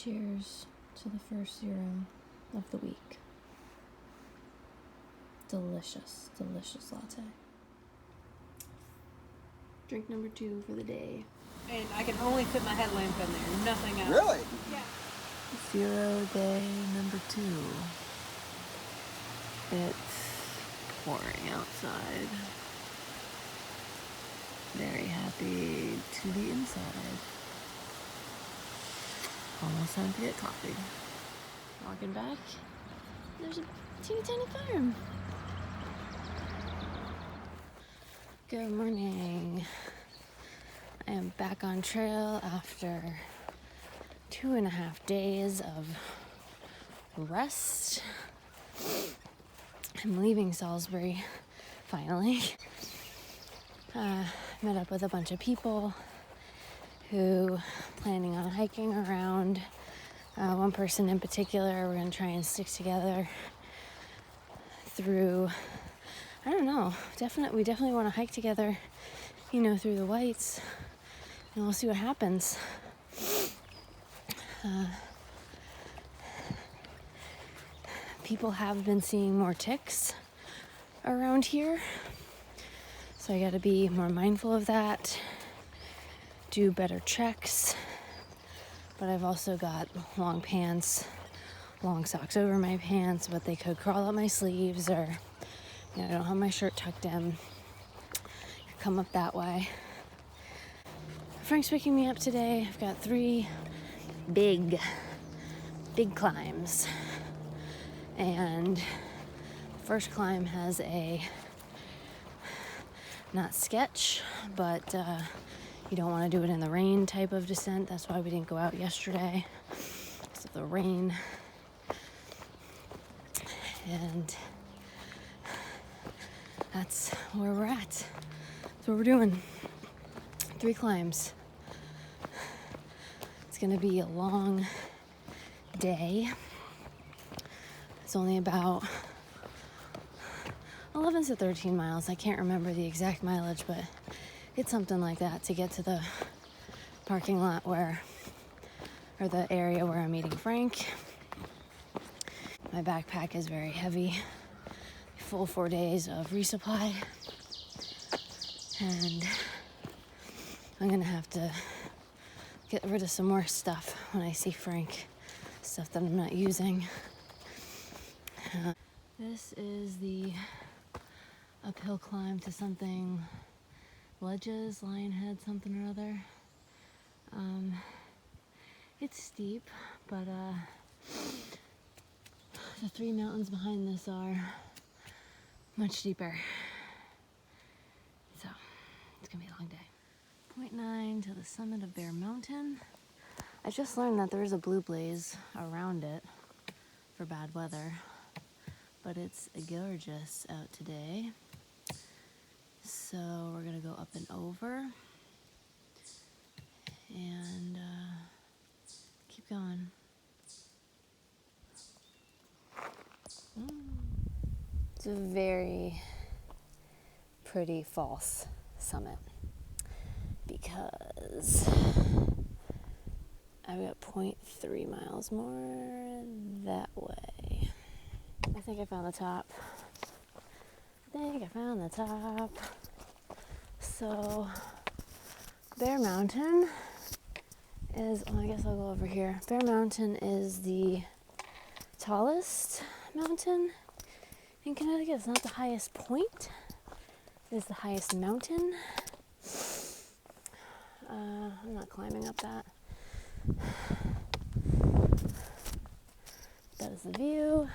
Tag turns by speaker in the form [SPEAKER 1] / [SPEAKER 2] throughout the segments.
[SPEAKER 1] Cheers to the first 0 of the week. Delicious, delicious latte. Drink number 2 for the day.
[SPEAKER 2] And I can only fit my headlamp in there, nothing else.
[SPEAKER 3] Really?
[SPEAKER 2] Yeah.
[SPEAKER 4] 0 day number 2. It's pouring outside. Very happy to be inside. Almost time to get coffee.
[SPEAKER 1] Walking back, there's a teeny tiny farm. Good morning. I am back on trail after 2.5 days of rest. I'm leaving Salisbury, finally. Met up with a bunch of people who planning on hiking around. One person in particular, we're going to try and stick together through, I don't know, we definitely want to hike together, through the Whites, and we'll see what happens. People have been seeing more ticks around here, so I got to be more mindful of that, do better checks. But I've also got long pants, long socks over my pants, but they could crawl up my sleeves, or I don't have my shirt tucked in. Come up that way. Frank's picking me up today. I've got 3 big climbs. And the first climb has a, not sketch, but you don't want to do it in the rain type of descent. That's why we didn't go out yesterday, because of the rain. And that's where we're at. That's what we're doing. 3 climbs. It's gonna be a long day. It's only about 11 to 13 miles. I can't remember the exact mileage, but it's something like that to get to the parking lot or the area where I'm meeting Frank. My backpack is very heavy. Full 4 days of resupply. And I'm gonna have to get rid of some more stuff when I see Frank. Stuff that I'm not using. This is the uphill climb to something, Ledges, Lionhead, something or other. It's steep, but the 3 mountains behind this are much steeper. So, it's gonna be a long day. 0.9 to the summit of Bear Mountain. I just learned that there is a blue blaze around it for bad weather, but it's gorgeous out today. So we're gonna go up and over and keep going. It's a very pretty false summit because I've got 0.3 miles more that way. I think I found the top. So, Bear Mountain is, I guess I'll go over here. Bear Mountain is the tallest mountain in Connecticut. It's not the highest point. It is the highest mountain. I'm not climbing up that. That is the view.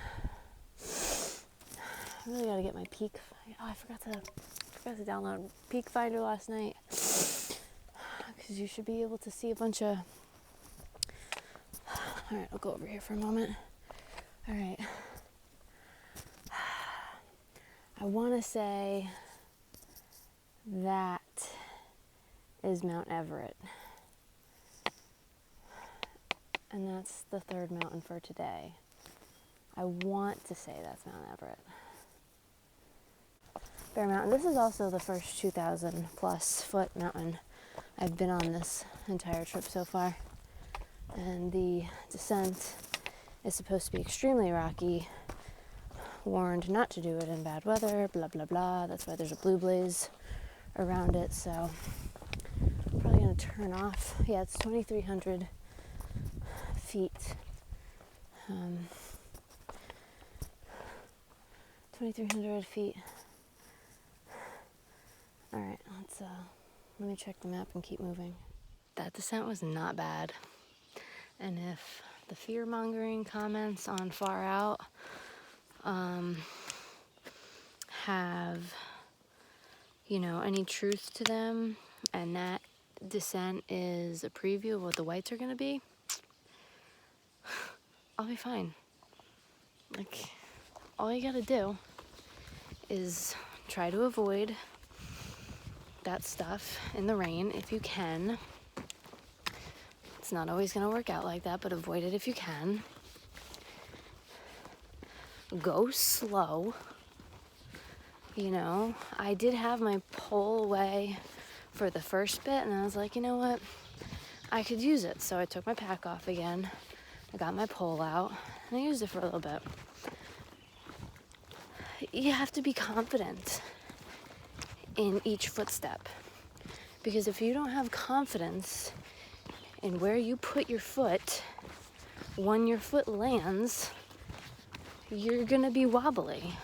[SPEAKER 1] I really gotta get my peak. I forgot to download Peak Finder last night, because you should be able to see a bunch of. All right, I'll go over here for a moment. All right. I want to say that is Mount Everett. And that's the 3rd mountain for today. I want to say that's Mount Everett. Bear Mountain. This is also the first 2,000 plus foot mountain I've been on this entire trip so far. and the descent is supposed to be extremely rocky. Warned not to do it in bad weather, blah blah blah. That's why there's a blue blaze around it. So probably gonna turn off. Yeah, it's 2,300 feet. 2,300 feet. All right, let me check the map and keep moving. That descent was not bad. And if the fear-mongering comments on Far Out have, any truth to them, and that descent is a preview of what the whites are gonna be, I'll be fine. Like, all you gotta do is try to avoid that stuff in the rain if you can. It's not always gonna work out like that, but avoid it if you can. Go slow. I did have my pole away for the first bit, and I was like, you know what? I could use it. So I took my pack off again. I got my pole out, and I used it for a little bit. You have to be confident in each footstep. Because if you don't have confidence in where you put your foot, when your foot lands, you're gonna be wobbly.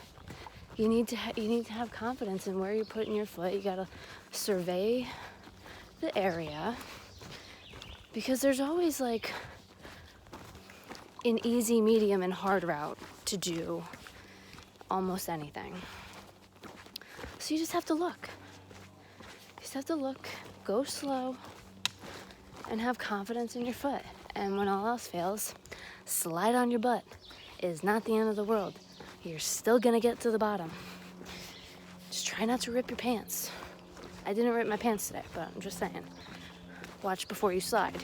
[SPEAKER 1] You need to have confidence in where you're putting your foot. You gotta survey the area, because there's always like an easy, medium, and hard route to do almost anything. So you just have to look. You just have to look, go slow, and have confidence in your foot. And when all else fails, slide on your butt. It is not the end of the world. You're still gonna get to the bottom. Just try not to rip your pants. I didn't rip my pants today, but I'm just saying. Watch before you slide.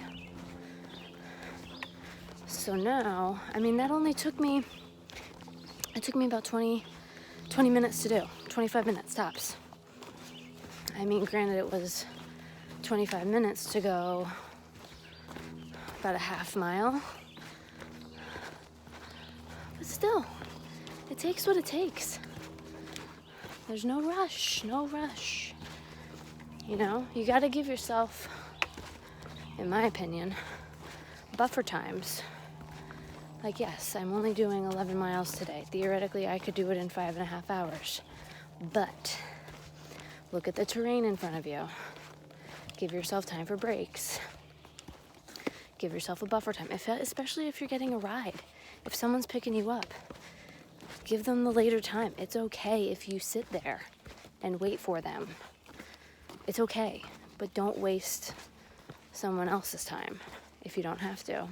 [SPEAKER 1] So now, that only took me about 20 minutes to do. 25 minutes tops. Granted, it was 25 minutes to go about a half mile. But still, it takes what it takes. There's no rush. You gotta give yourself, in my opinion, buffer times. Like, yes, I'm only doing 11 miles today. Theoretically, I could do it in 5.5 hours. But look at the terrain in front of you. Give yourself time for breaks. Give yourself a buffer time, especially if you're getting a ride. If someone's picking you up, give them the later time. It's okay if you sit there and wait for them. It's okay, but don't waste someone else's time if you don't have to,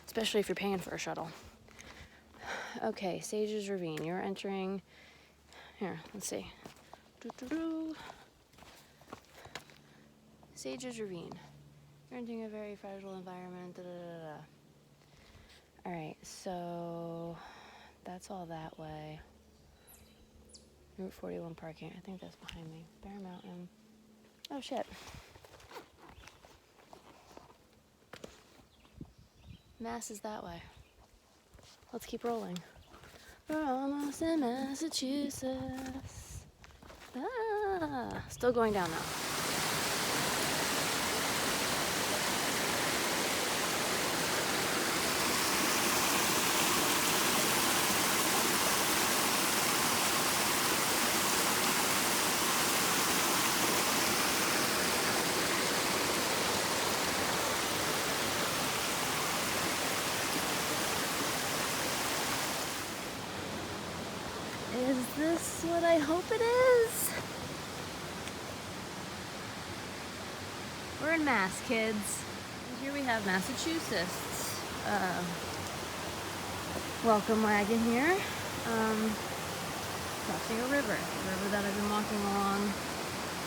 [SPEAKER 1] especially if you're paying for a shuttle. Okay, Sage's Ravine. You're entering. Here, let's see. Sage's Ravine. You're entering a very fragile environment. All right, so that's all that way. Route 41 parking. I think that's behind me. Bear Mountain. Oh, shit. Mass is that way. Let's keep rolling. We're almost in Massachusetts. Still going down now. Is this what I hope it is? We're in Mass, kids. And here we have Massachusetts. Welcome wagon here. Crossing a river that I've been walking along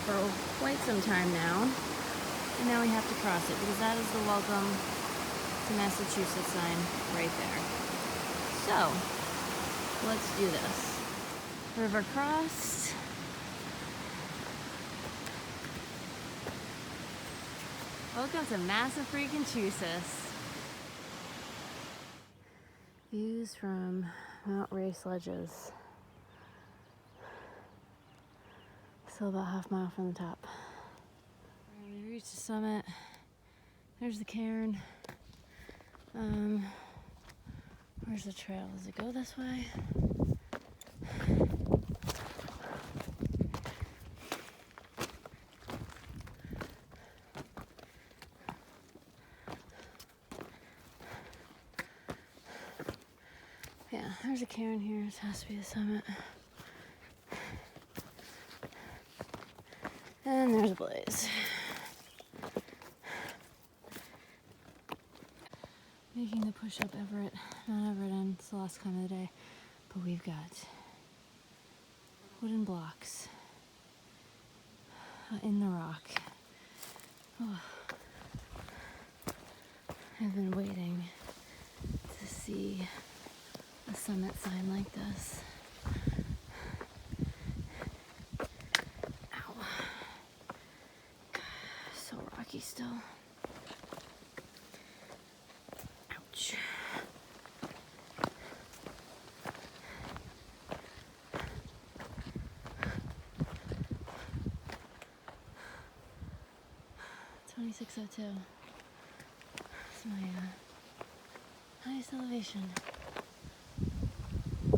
[SPEAKER 1] for quite some time now. And now we have to cross it because that is the welcome to Massachusetts sign right there. So, let's do this. River crossed. Welcome to Massachusetts. Views from Mount Race Ledges. Still about half mile from the top. We reached the summit. There's the cairn. Where's the trail? Does it go this way? Yeah, there's a cairn here. This has to be the summit. And there's a blaze. Making the push-up Everett. Not Everett, and it's the last climb of the day. But we've got wooden blocks in the rock. Oh. I've been waiting to see a summit sign like this. Ow. So rocky still. Ouch. $26.02. That's my highest elevation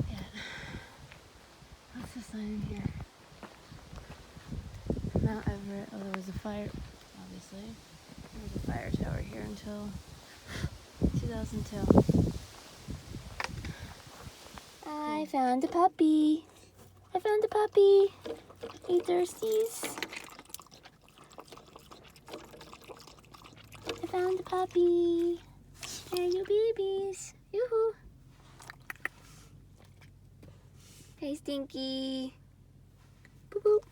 [SPEAKER 1] yet. What's the sign in here? Mount Everett. Oh, there was a fire, obviously. There was a fire tower here until 2002. I found a puppy. I found a puppy. Hey, thirsties. I found a puppy. There you babies. Yoo-hoo. Hey, Stinky. Boop boop.